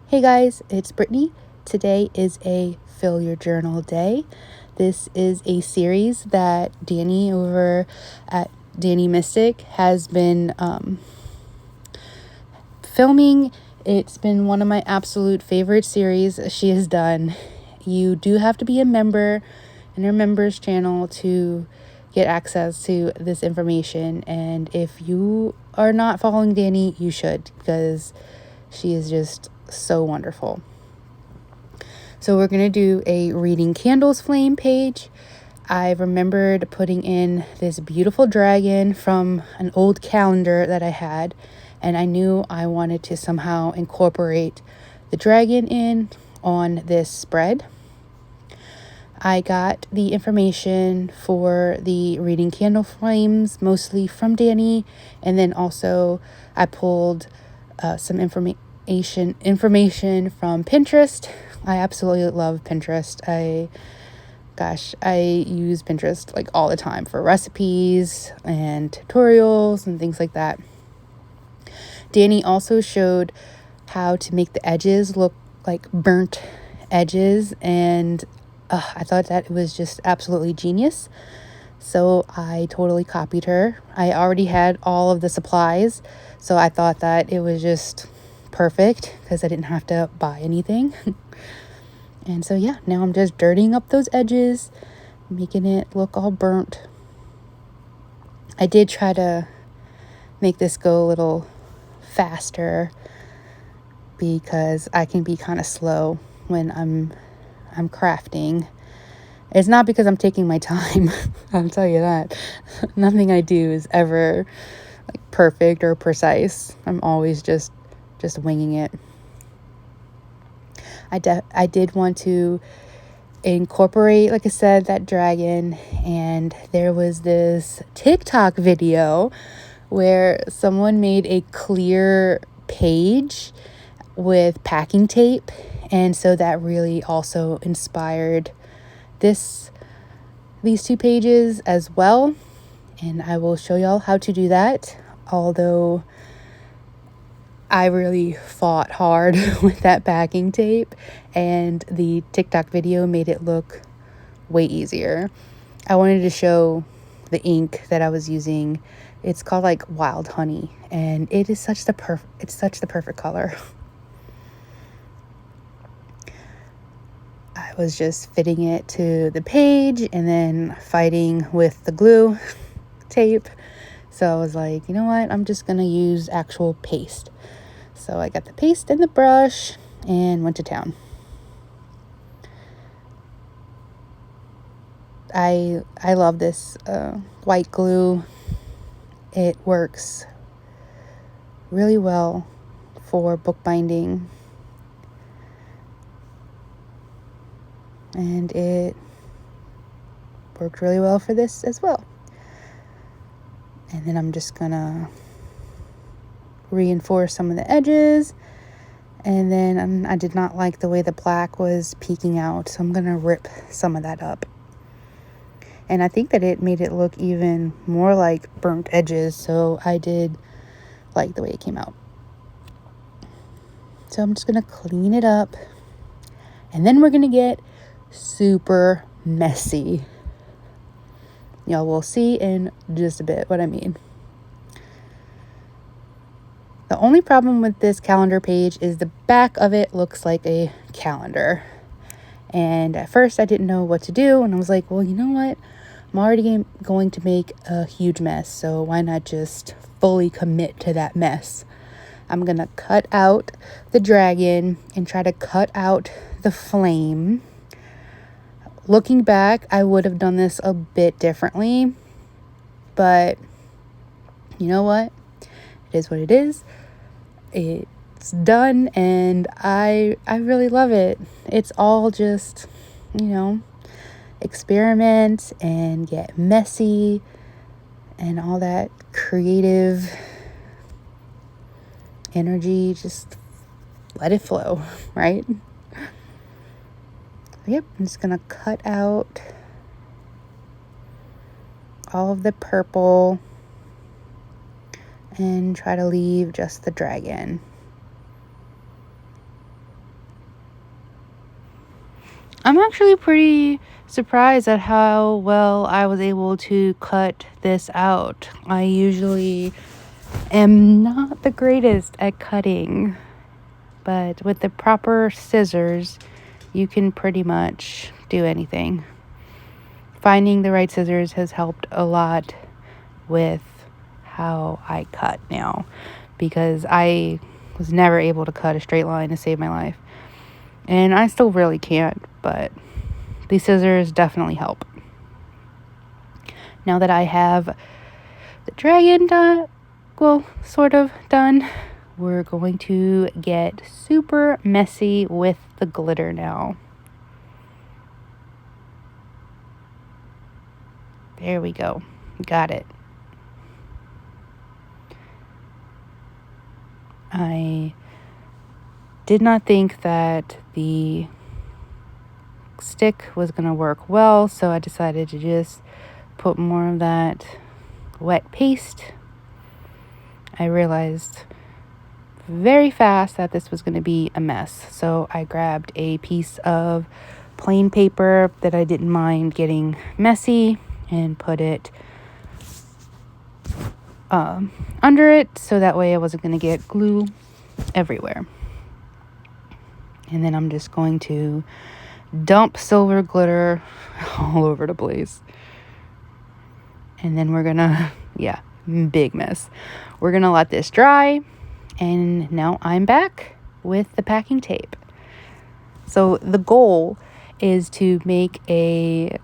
Hey guys, it's Brittany. Today is a Fill Your Journal day. This is a series that Danny over at Danny Mystic has been filming. It's been one of my absolute favorite series she has done. You do have to be a member in her members channel to get access to this information, and if you are not following Danny, you should, because she is just so wonderful. So we're going to do a Reading Candles Flame page. I remembered putting in this beautiful dragon from an old calendar that I had, and I knew I wanted to somehow incorporate the dragon in on this spread. I got the information for the Reading Candle Flames mostly from Danny, and then also I pulled some information from Pinterest. I absolutely love Pinterest. I use Pinterest like all the time for recipes and tutorials and things like that. Danny also showed how to make the edges look like burnt edges, and I thought that it was just absolutely genius. So I totally copied her. I already had all of the supplies, so I thought that it was just perfect because I didn't have to buy anything. And so yeah, now I'm just dirtying up those edges, making it look all burnt. I did try to make this go a little faster because I can be kind of slow when I'm crafting. It's not because I'm taking my time. I'll tell you that. Nothing I do is ever like perfect or precise. I'm always just winging it. I did want to incorporate, like I said, that dragon, and there was this TikTok video where someone made a clear page with packing tape, and so that really also inspired these two pages as well, and I will show y'all how to do that, although I really fought hard with that packing tape, and the TikTok video made it look way easier. I wanted to show the ink that I was using. It's called like Wild Honey, and it is such the perfect color. I was just fitting it to the page and then fighting with the glue tape. So I was like, you know what? I'm just going to use actual paste. So I got the paste and the brush and went to town. I love this white glue. It works really well for bookbinding. And it worked really well for this as well. And then I'm just gonna reinforce some of the edges, and then I did not like the way the black was peeking out, so I'm gonna rip some of that up. And I think that it made it look even more like burnt edges, so I did like the way it came out. So I'm just gonna clean it up, and then we're gonna get super messy. Y'all will see in just a bit what I mean. The only problem with this calendar page is the back of it looks like a calendar. And at first I didn't know what to do, and I was like, well, you know what? I'm already going to make a huge mess, so why not just fully commit to that mess? I'm going to cut out the dragon and try to cut out the flame. Looking back, I would have done this a bit differently, but you know what? It is what it is. It's done, and I really love it. It's all just, experiment and get messy and all that creative energy. Just let it flow, right? Yep, I'm just gonna cut out all of the purple and try to leave just the dragon. I'm actually pretty surprised at how well I was able to cut this out. I usually am not the greatest at cutting, but with the proper scissors, you can pretty much do anything. Finding the right scissors has helped a lot with how I cut now, because I was never able to cut a straight line to save my life. And I still really can't, but these scissors definitely help. Now that I have the dragon done, well, sort of done, we're going to get super messy with the glitter now. There we go. Got it. I did not think that the stick was going to work well, so I decided to just put more of that wet paste. I realized very fast that this was going to be a mess, so I grabbed a piece of plain paper that I didn't mind getting messy and put it under it, so that way I wasn't going to get glue everywhere. And then I'm just going to dump silver glitter all over the place. And then we're gonna, big mess. We're gonna let this dry. And now I'm back with the packing tape. So the goal is to make a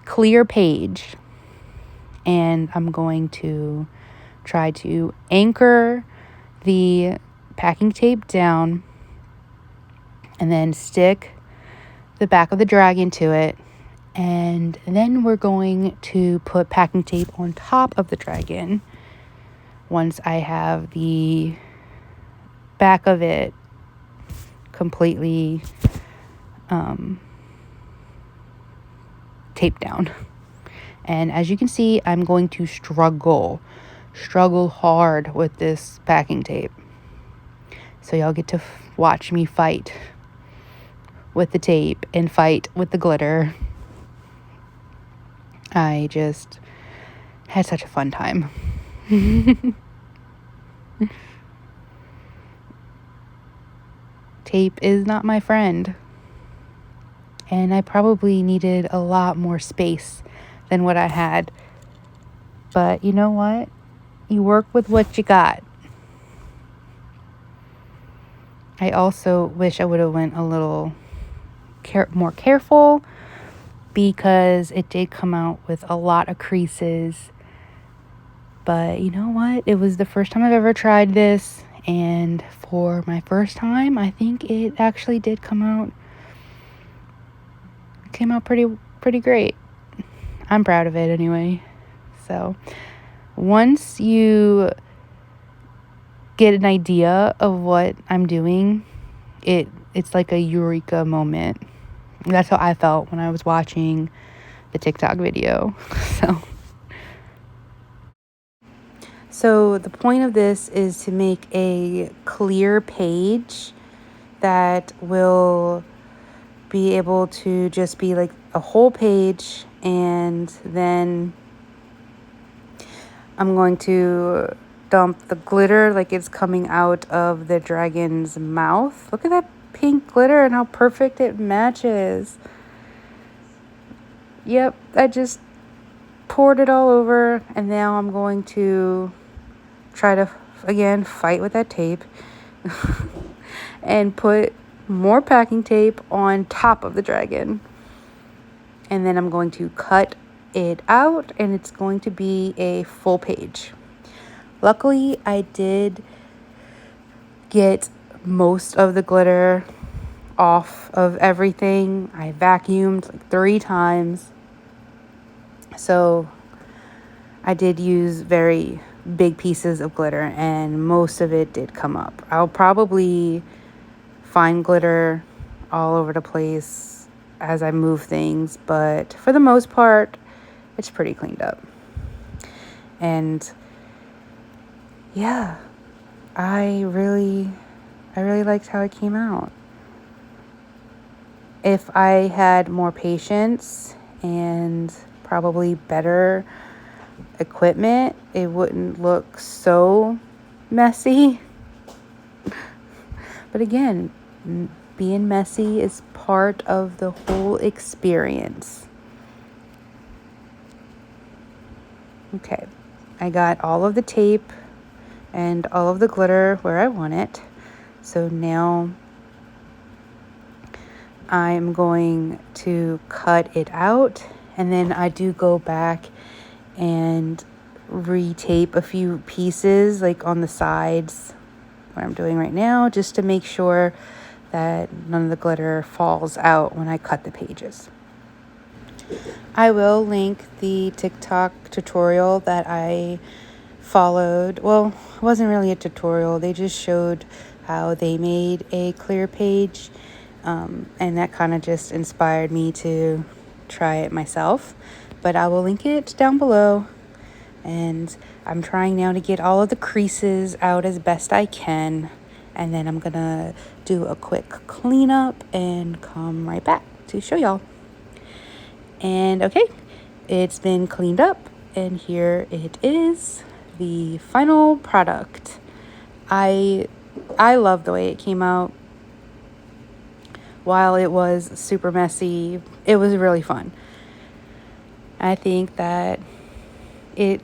clear page. And I'm going to try to anchor the packing tape down and then stick the back of the dragon to it. And then we're going to put packing tape on top of the dragon once I have the back of it completely taped down. And as you can see, I'm going to struggle hard with this packing tape. So y'all get to watch me fight with the tape and fight with the glitter. I just had such a fun time. Tape is not my friend. And I probably needed a lot more space than what I had. But you know what? You work with what you got. I also wish I would have went a little more careful, because it did come out with a lot of creases. But you know what? It was the first time I've ever tried this, and for my first time, I think it actually did came out pretty great. I'm proud of it anyway. So once you get an idea of what I'm doing, it's like a eureka moment. That's how I felt when I was watching the TikTok video. So the point of this is to make a clear page that will be able to just be like a whole page, and then I'm going to dump the glitter like it's coming out of the dragon's mouth. Look at that pink glitter and how perfect it matches. Yep, I just poured it all over, and now I'm going to try to, again, fight with that tape and put more packing tape on top of the dragon. And then I'm going to cut it out, and it's going to be a full page. Luckily, I did get most of the glitter off of everything. I vacuumed like 3 times. So I did use very big pieces of glitter, and most of it did come up. I'll probably find glitter all over the place as I move things, but for the most part, it's pretty cleaned up. And yeah, I really liked how it came out. If I had more patience and probably better equipment, it wouldn't look so messy. But again, being messy is part of the whole experience. Okay, I got all of the tape and all of the glitter where I want it. So now I'm going to cut it out, and then I do go back and retape a few pieces like on the sides what I'm doing right now, just to make sure that none of the glitter falls out when I cut the pages. I will link the TikTok tutorial that I followed. Well, it wasn't really a tutorial. They just showed how they made a clear page. And that kind of just inspired me to try it myself. But I will link it down below. And I'm trying now to get all of the creases out as best I can. And then I'm gonna do a quick cleanup and come right back to show y'all. And okay, it's been cleaned up, and here it is, the final product. I love the way it came out. While it was super messy, it was really fun. I think that it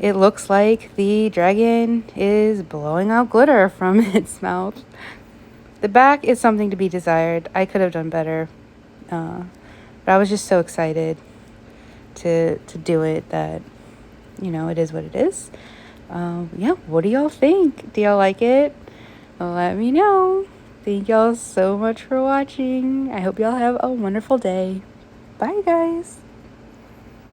looks like the dragon is blowing out glitter from its mouth. The back is something to be desired. I could have done better. But I was just so excited to do it that, it is what it is. What do y'all think? Do y'all like it? Let me know. Thank y'all so much for watching. I hope y'all have a wonderful day. Bye, guys.